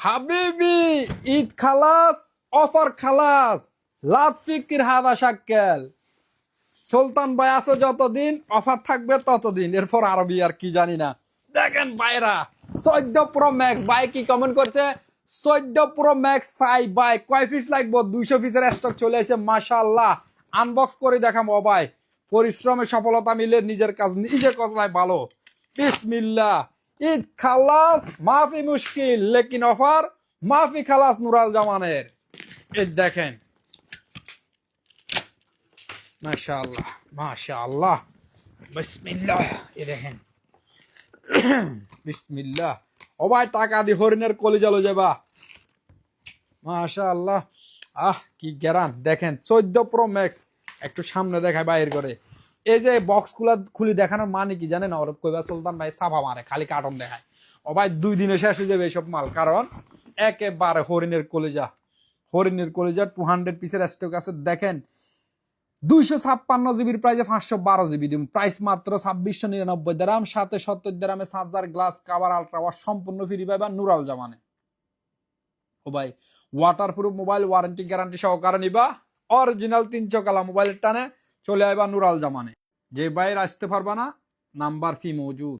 হাবিবি ঈদ খালাস অফার খালাস লাভ ফিকির হাদা শাক্কেল সুলতান ভাই আছে যতদিন অফার থাকবে ততদিন এরপর আরবি আর কি জানি না। দেখেন ভাইরা 14 প্রো ম্যাক্স ভাই কি কমেন্ট করছে 14 প্রো ম্যাক্স চাই ভাই কয় পিস লাগবে 200 পিসের স্টক চলে আসে মাশাআল্লাহ। আনবক্স করে দেখাবো ভাই, পরিশ্রমের সফলতা মিলে নিজের কাজ নিজে করলাই ভালো। বিসমিল্লাহ। ঈদ খালাস মাফি মুশকিল লেকিন অফার মাফি খালাস নুরাল জামানের। এই দেখেন মাশাআল্লাহ মাশাআল্লাহ। বিসমিল্লাহ। এই দেখেন বিসমিল্লাহ। ও ভাই টাকা দি হরিণের কলিজা লয়ে যাবা মাশাআল্লাহ। কি গ্যারান দেখেন 14 প্রো ম্যাক্স। একটু সামনে দেখায় বাইর করে। এই যে বক্স খুলি দেখানোর মানে কি জানেন? ওর কইবা সুলতান ভাই সাফা মারে খালি কার্টন দেখায়। ও ভাই 2 দিনে শেষ হয়ে যাবে এইসব মাল, কারণ একেবারে হরিণের কলিজা। হরিণের কলিজা 200 পিসের স্টক আছে। দেখেন 256 জিবির প্রাইসে 512 জিবি দিম, প্রাইস মাত্র 2699 দিরহাম, সাথে 70 দিরহামে charger glass cover ultra wash সম্পূর্ণ ফ্রি পাইবা নুরাল জামানে। ও ভাই ওয়াটারপ্রুফ মোবাইল ওয়ারেন্টি গ্যারান্টি সহকারে নিবা। অরিজিনাল 300 কালা মোবাইলের টানে চলে আইবা নুরাল জামানে। যে বাইরে আসতে পারবা না নাম্বার ফি মজুদ।